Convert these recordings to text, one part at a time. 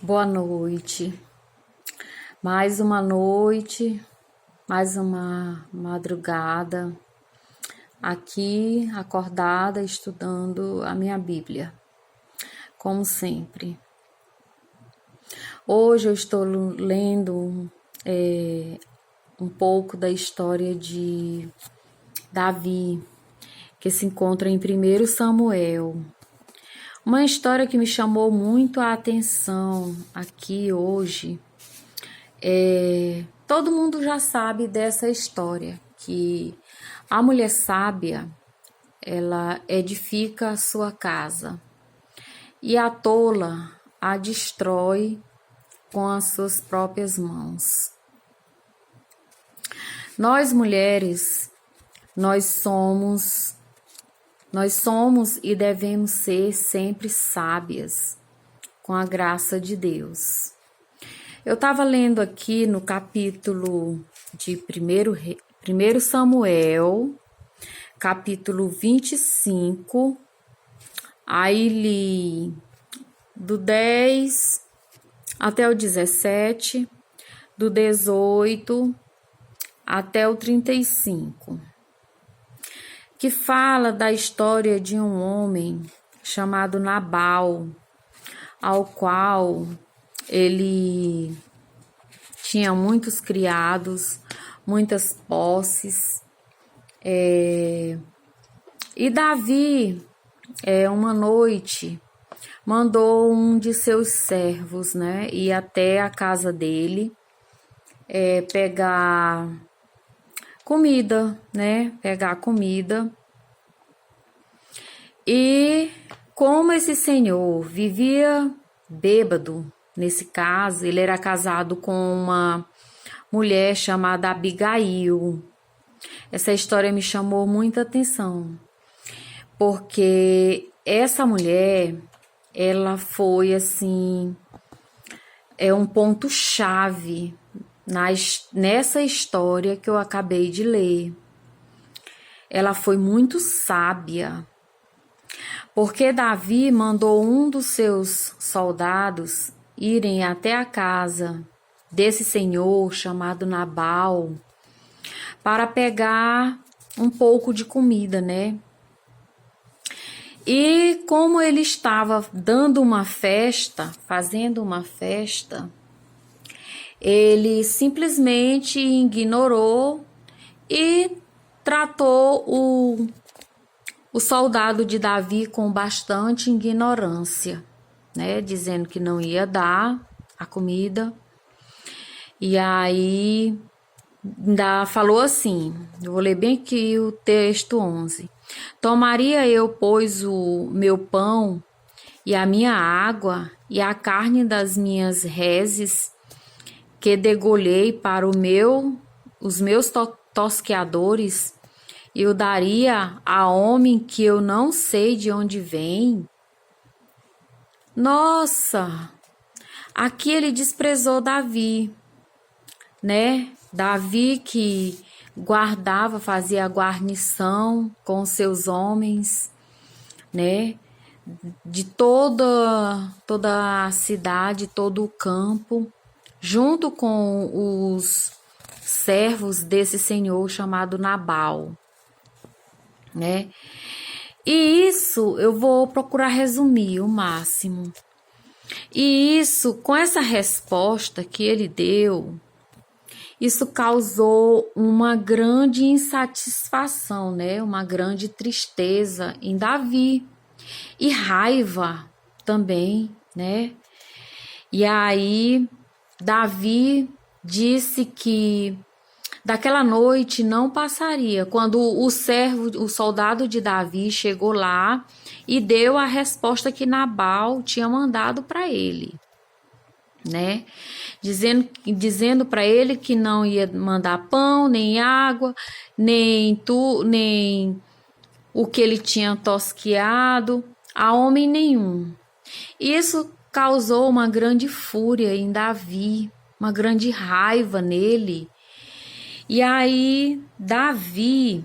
Boa noite. Mais uma noite, mais uma madrugada, aqui acordada estudando a minha Bíblia, como sempre. Hoje eu estou lendo um pouco da história de Davi, que se encontra em 1 Samuel. Uma história que me chamou muito a atenção aqui hoje. Todo mundo já sabe dessa história, que a mulher sábia, ela edifica a sua casa e a tola a destrói com as suas próprias mãos. Nós mulheres, nós somos e devemos ser sempre sábias, com a graça de Deus. Eu estava lendo aqui no capítulo de 1 Samuel, capítulo 25, aí li do 10 até o 17, do 18 até o 35. Que fala da história de um homem chamado Nabal, ao qual ele tinha muitos criados, muitas posses. E Davi, uma noite, mandou um de seus servos, ir até a casa dele, pegar comida, pegar comida. E como esse senhor vivia bêbado, nesse caso, ele era casado com uma mulher chamada Abigail. Essa história me chamou muita atenção, porque essa mulher, ela foi assim, um ponto-chave nessa história que eu acabei de ler. Ela foi muito sábia, porque Davi mandou um dos seus soldados irem até a casa desse senhor chamado Nabal para pegar um pouco de comida, E como ele estava dando uma festa, fazendo uma festa, ele simplesmente ignorou e tratou o soldado de Davi com bastante ignorância, dizendo que não ia dar a comida. E aí ainda falou assim, eu vou ler bem aqui o texto 11. Tomaria eu, pois, o meu pão e a minha água e a carne das minhas reses que degolhei para os meus tosqueadores, e o daria a homem que eu não sei de onde vem? Nossa! Aqui ele desprezou Davi, Davi que guardava, fazia a guarnição com seus homens, de toda a cidade, todo o campo, junto com os servos desse senhor chamado Nabal, E isso eu vou procurar resumir o máximo. E isso, com essa resposta que ele deu, isso causou uma grande insatisfação, uma grande tristeza em Davi e raiva também, E aí Davi disse que daquela noite não passaria. Quando o soldado de Davi chegou lá e deu a resposta que Nabal tinha mandado para ele, Dizendo para ele que não ia mandar pão, nem água, nem o que ele tinha tosqueado a homem nenhum. Isso causou uma grande fúria em Davi, uma grande raiva nele. E aí Davi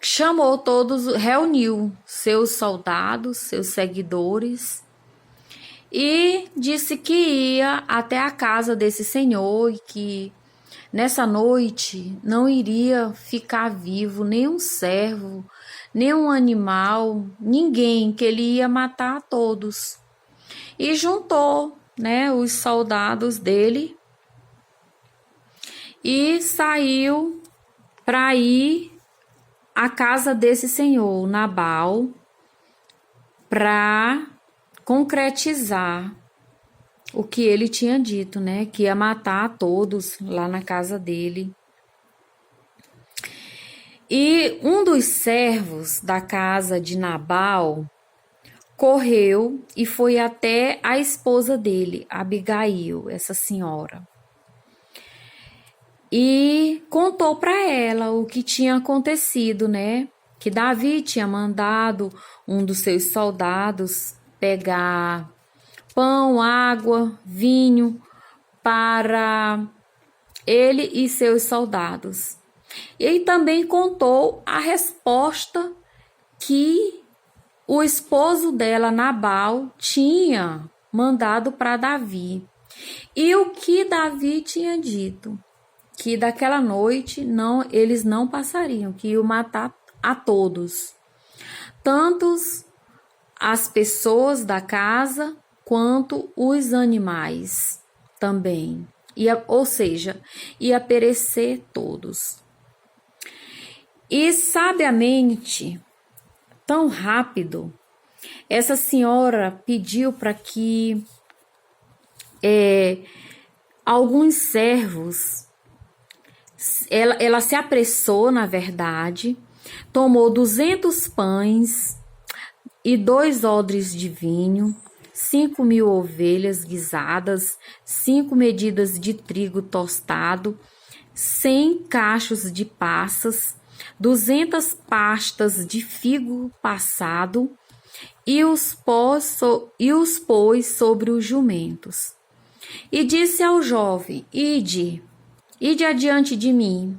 chamou todos, reuniu seus soldados, seus seguidores, e disse que ia até a casa desse senhor e que nessa noite não iria ficar vivo nenhum servo, nenhum animal, ninguém, que ele ia matar a todos. E juntou, né, os soldados dele e saiu para ir à casa desse senhor, Nabal, para concretizar o que ele tinha dito, né? Que ia matar a todos lá na casa dele. E um dos servos da casa de Nabal correu e foi até a esposa dele, Abigail, essa senhora. E contou para ela o que tinha acontecido, né? Que Davi tinha mandado um dos seus soldados pegar pão, água, vinho para ele e seus soldados. E ele também contou a resposta que o esposo dela, Nabal, tinha mandado para Davi. E o que Davi tinha dito, que daquela noite eles não passariam, que iam matar a todos, tantos as pessoas da casa quanto os animais também, ou seja, ia perecer todos. E sabiamente, tão rápido, essa senhora pediu para que alguns servos, ela se apressou, na verdade, tomou 200 pães e 2 odres de vinho, 5.000 ovelhas guisadas, 5 medidas de trigo tostado, 100 cachos de passas, 200 pastas de figo passado, e os pôs sobre os jumentos. E disse ao jovem: Ide adiante de mim.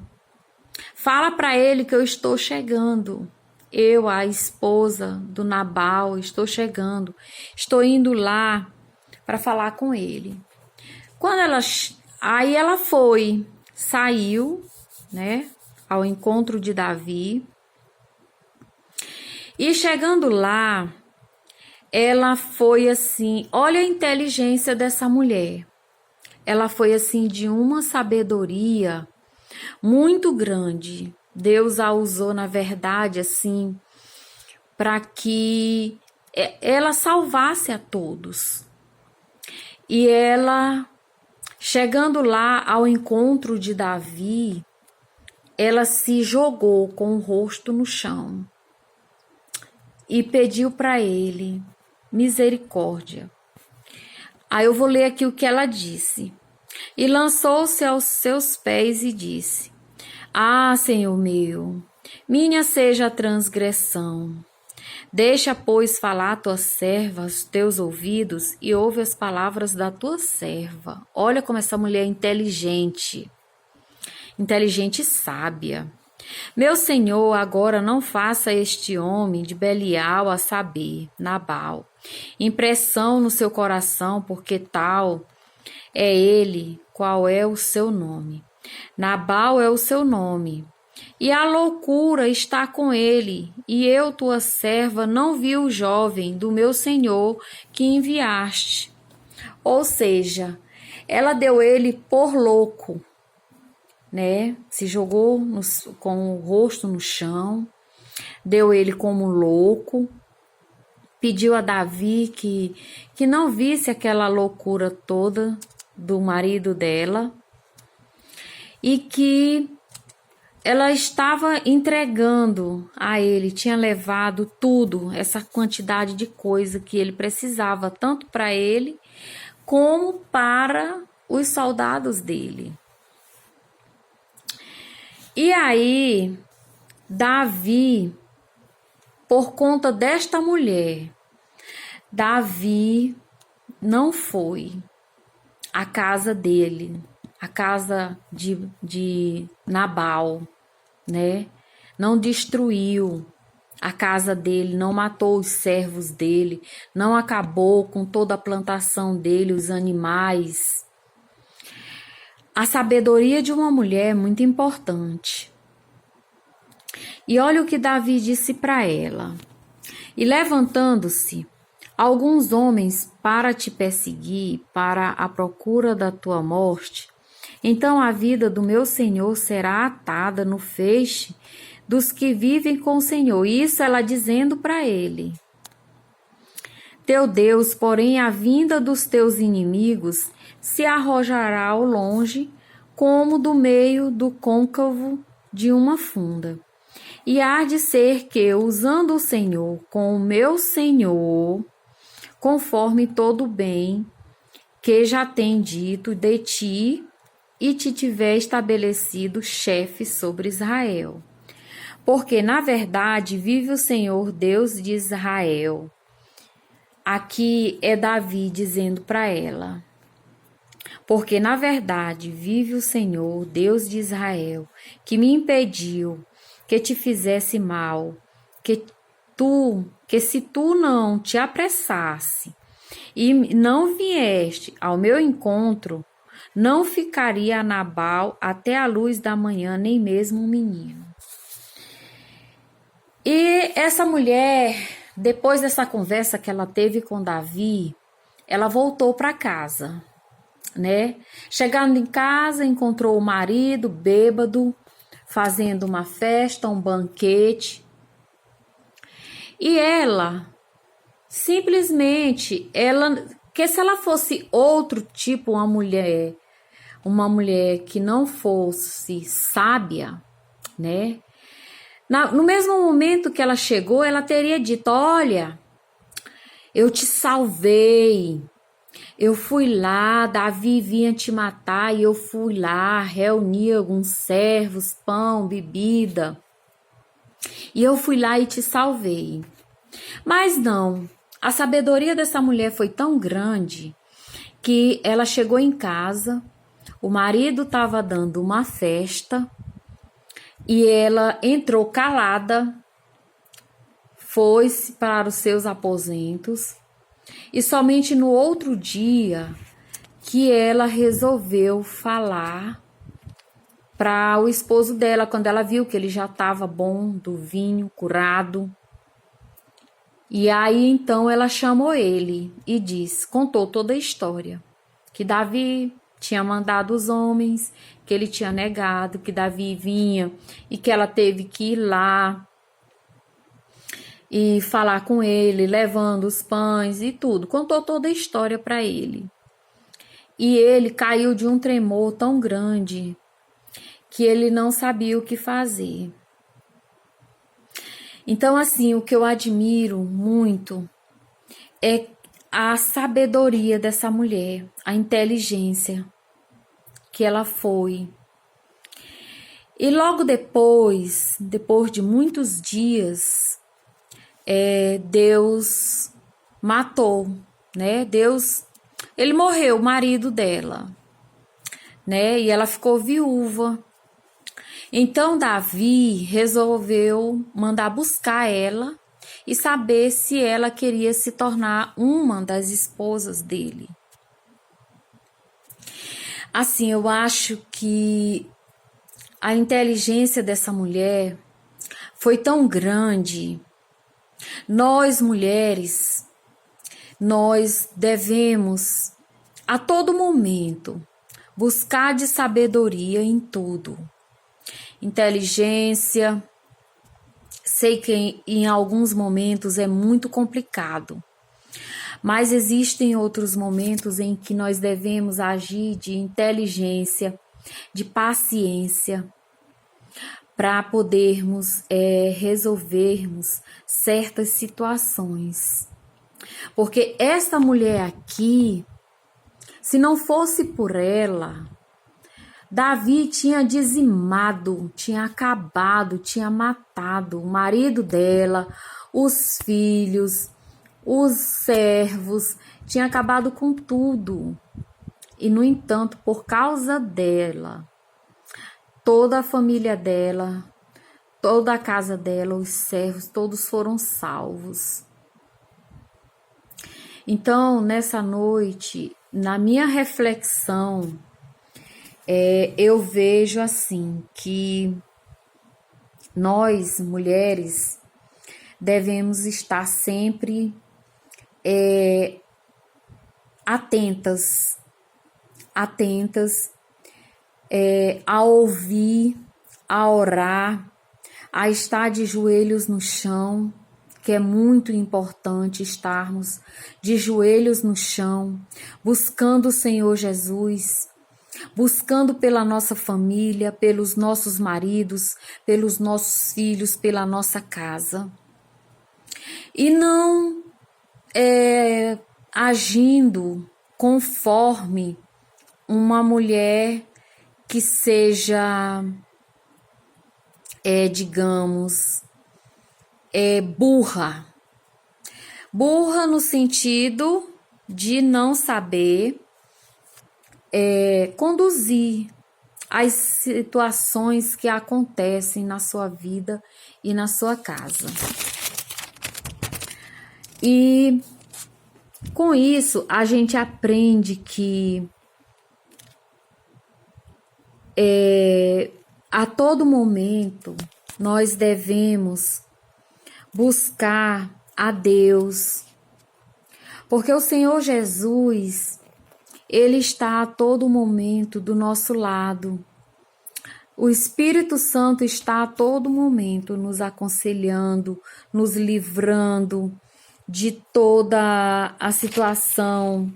Fala para ele que eu estou chegando. Eu, a esposa do Nabal, estou chegando. Estou indo lá para falar com ele. Aí ela saiu, né, ao encontro de Davi. E chegando lá, ela foi assim, olha a inteligência dessa mulher. Ela foi assim de uma sabedoria muito grande. Deus a usou, na verdade, assim, para que ela salvasse a todos. E ela, chegando lá ao encontro de Davi, ela se jogou com o rosto no chão e pediu para ele misericórdia. Aí eu vou ler aqui o que ela disse. E lançou-se aos seus pés e disse: Ah, Senhor meu, minha seja a transgressão. Deixa, pois, falar a tua serva aos teus ouvidos e ouve as palavras da tua serva. Olha como essa mulher é inteligente e sábia. Meu senhor, agora não faça este homem de Belial, a saber, Nabal, impressão no seu coração, porque tal é ele, qual é o seu nome. Nabal é o seu nome, e a loucura está com ele, e eu, tua serva, não vi o jovem do meu senhor que enviaste. Ou seja, ela deu ele por louco, né? Se jogou com o rosto no chão, deu ele como louco, pediu a Davi que não visse aquela loucura toda do marido dela e que ela estava entregando a ele, tinha levado tudo, essa quantidade de coisa que ele precisava, tanto para ele como para os soldados dele. E aí, Davi, por conta desta mulher, Davi não foi à casa dele, a casa de Nabal, né? não destruiu a casa dele, não matou os servos dele, não acabou com toda a plantação dele, os animais. A sabedoria de uma mulher é muito importante. E olha o que Davi disse para ela. E levantando-se alguns homens para te perseguir, para a procura da tua morte, então a vida do meu Senhor será atada no feixe dos que vivem com o Senhor. Isso ela dizendo para ele. Teu Deus, porém, a vinda dos teus inimigos se arrojará ao longe, como do meio do côncavo de uma funda. E há de ser que, usando o Senhor com o meu Senhor, conforme todo o bem que já tem dito de ti, e te tiver estabelecido chefe sobre Israel. Porque, na verdade, vive o Senhor Deus de Israel. Aqui é Davi dizendo para ela. Porque, na verdade, vive o Senhor Deus de Israel, que me impediu que te fizesse mal, que se tu não te apressasse e não vieste ao meu encontro, não ficaria Nabal até a luz da manhã, nem mesmo um menino. E essa mulher, depois dessa conversa que ela teve com Davi, ela voltou para casa, né? Chegando em casa, encontrou o marido bêbado, fazendo uma festa, um banquete. E ela, simplesmente, que se ela fosse outro tipo, uma mulher que não fosse sábia, né? No mesmo momento que ela chegou, ela teria dito, olha, eu te salvei, eu fui lá, Davi vinha te matar e eu fui lá, reuni alguns servos, pão, bebida, e eu fui lá e te salvei. Mas não, a sabedoria dessa mulher foi tão grande que ela chegou em casa, o marido estava dando uma festa e ela entrou calada, foi-se para os seus aposentos e somente no outro dia que ela resolveu falar para o esposo dela, quando ela viu que ele já estava bom do vinho, curado. E aí então ela chamou ele e contou toda a história, que Davi tinha mandado os homens, que ele tinha negado, que Davi vinha e que ela teve que ir lá e falar com ele, levando os pães e tudo. Contou toda a história para ele. E ele caiu de um tremor tão grande que ele não sabia o que fazer. Então, assim, o que eu admiro muito é a sabedoria dessa mulher, a inteligência que ela foi. E logo depois de muitos dias, Deus matou, né? Ele morreu, o marido dela, né? E ela ficou viúva. Então Davi resolveu mandar buscar ela e saber se ela queria se tornar uma das esposas dele. Assim, eu acho que a inteligência dessa mulher foi tão grande. Nós, mulheres, nós devemos a todo momento buscar de sabedoria em tudo. Inteligência, sei que em alguns momentos é muito complicado, mas existem outros momentos em que nós devemos agir de inteligência, de paciência, para podermos resolvermos certas situações. Porque esta mulher aqui, se não fosse por ela, Davi tinha dizimado, tinha acabado, tinha matado o marido dela, os filhos, os servos, tinha acabado com tudo. E, no entanto, por causa dela, toda a família dela toda a casa dela, os servos, todos foram salvos. Então, nessa noite, na minha reflexão, eu vejo assim que nós, mulheres, devemos estar sempre atentas a ouvir, a orar, a estar de joelhos no chão, que é muito importante estarmos de joelhos no chão, buscando o Senhor Jesus, buscando pela nossa família, pelos nossos maridos, pelos nossos filhos, pela nossa casa. E não agindo conforme uma mulher que seja, digamos, burra. Burra no sentido de não saber conduzir as situações que acontecem na sua vida e na sua casa. E com isso a gente aprende que a todo momento nós devemos buscar a Deus, porque o Senhor Jesus, Ele está a todo momento do nosso lado. O Espírito Santo está a todo momento nos aconselhando, nos livrando de toda a situação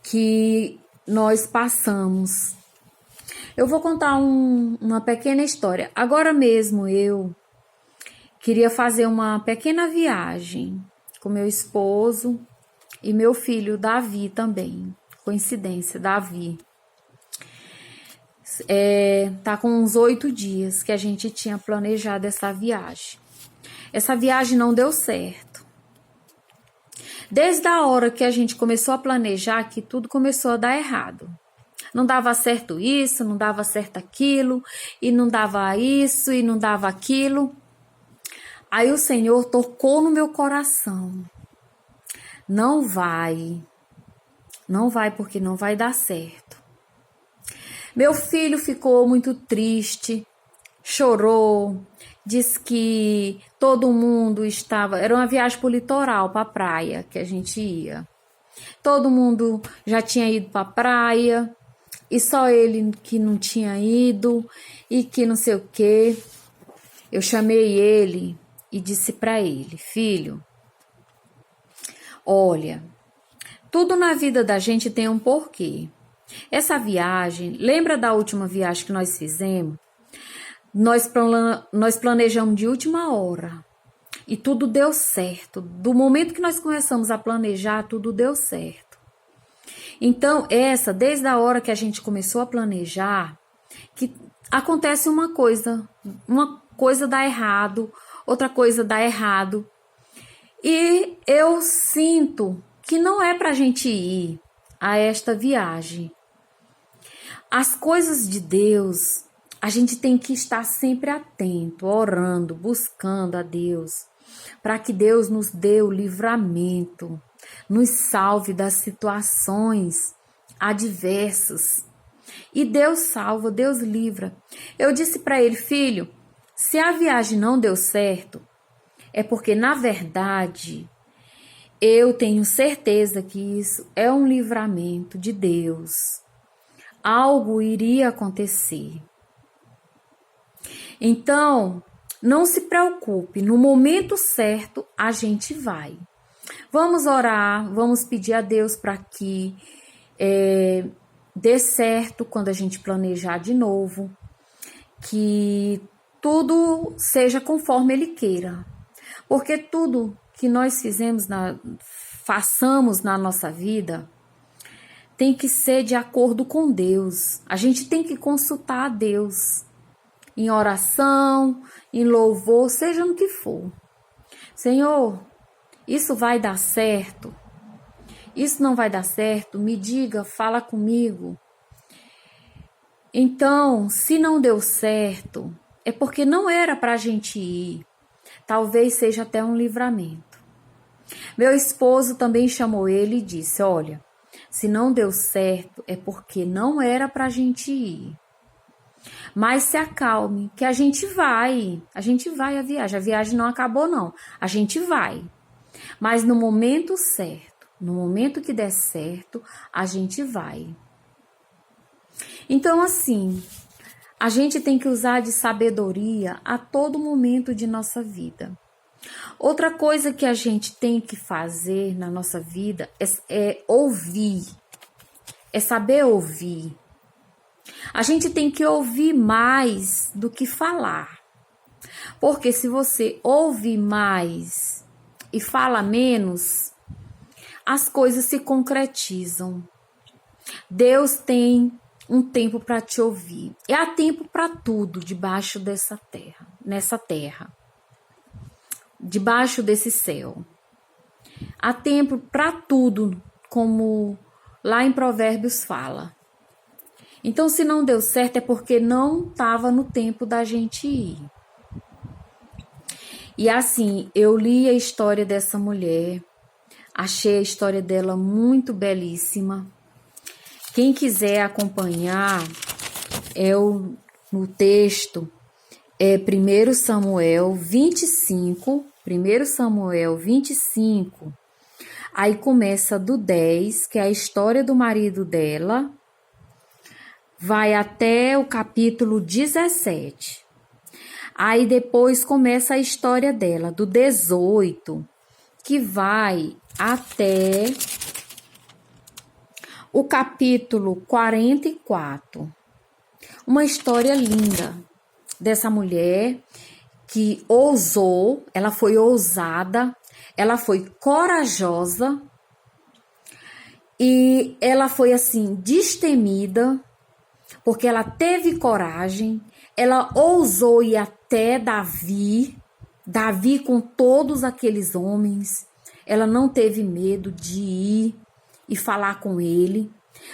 que nós passamos. Eu vou contar uma pequena história. Agora mesmo eu queria fazer uma pequena viagem com meu esposo e meu filho Davi também. Coincidência, Davi. Tá com uns 8 dias que a gente tinha planejado essa viagem. Essa viagem não deu certo. Desde a hora que a gente começou a planejar, que tudo começou a dar errado. Não dava certo isso, não dava certo aquilo, e não dava isso, e não dava aquilo. Aí o Senhor tocou no meu coração. Não vai porque não vai dar certo. Meu filho ficou muito triste, chorou, disse que todo mundo estava... Era uma viagem para o litoral, para a praia que a gente ia. Todo mundo já tinha ido para a praia e só ele que não tinha ido e que não sei o quê. Eu chamei ele e disse para ele: filho, olha, tudo na vida da gente tem um porquê. Essa viagem, lembra da última viagem que nós fizemos? Nós planejamos de última hora e tudo deu certo. Do momento que nós começamos a planejar, tudo deu certo. Então, desde a hora que a gente começou a planejar, que acontece uma coisa dá errado, outra coisa dá errado. E eu sinto que não é para a gente ir a esta viagem. As coisas de Deus, a gente tem que estar sempre atento, orando, buscando a Deus, para que Deus nos dê o livramento, nos salve das situações adversas. E Deus salva, Deus livra. Eu disse para ele: filho, se a viagem não deu certo, é porque, na verdade, eu tenho certeza que isso é um livramento de Deus. Algo iria acontecer. Então, não se preocupe, no momento certo a gente vai. Vamos orar, vamos pedir a Deus para que dê certo quando a gente planejar de novo, que tudo seja conforme Ele queira. Porque tudo que nós façamos na nossa vida tem que ser de acordo com Deus. A gente tem que consultar a Deus em oração, em louvor, seja no que for. Senhor, isso vai dar certo? Isso não vai dar certo? Me diga, fala comigo. Então, se não deu certo, é porque não era para a gente ir. Talvez seja até um livramento. Meu esposo também chamou ele e disse: olha, se não deu certo é porque não era para a gente ir. Mas se acalme, que a gente vai a viagem não acabou não, a gente vai. Mas no momento certo, no momento que der certo, a gente vai. Então assim, a gente tem que usar de sabedoria a todo momento de nossa vida. Outra coisa que a gente tem que fazer na nossa vida é ouvir, é saber ouvir. A gente tem que ouvir mais do que falar. Porque se você ouve mais e fala menos, as coisas se concretizam. Deus tem um tempo para te ouvir. E há tempo para tudo debaixo dessa terra, nessa terra, debaixo desse céu. Há tempo para tudo, como lá em Provérbios fala. Então, se não deu certo, é porque não estava no tempo da gente ir. E assim, eu li a história dessa mulher, achei a história dela muito belíssima. Quem quiser acompanhar, no texto, é 1 Samuel 25, 1 Samuel 25, aí começa do 10, que é a história do marido dela, vai até o capítulo 17. Aí depois começa a história dela, do 18, que vai até o capítulo 44. Uma história linda dessa mulher que ousou, ela foi ousada, ela foi corajosa e ela foi assim destemida, porque ela teve coragem, ela ousou ir até Davi com todos aqueles homens, ela não teve medo de ir e falar com ele,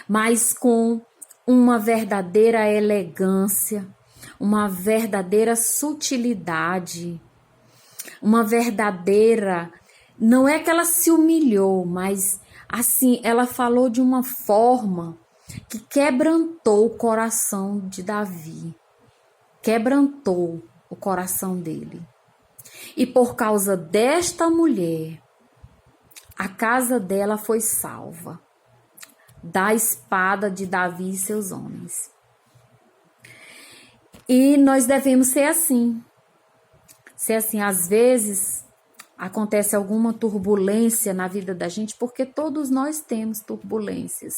mas com uma verdadeira elegância, uma verdadeira sutilidade, uma verdadeira... Não é que ela se humilhou, mas assim, ela falou de uma forma que quebrantou o coração de Davi, quebrantou o coração dele. E por causa desta mulher, a casa dela foi salva da espada de Davi e seus homens. E nós devemos ser assim. Ser assim, às vezes acontece alguma turbulência na vida da gente, porque todos nós temos turbulências.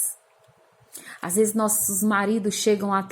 Às vezes nossos maridos chegam a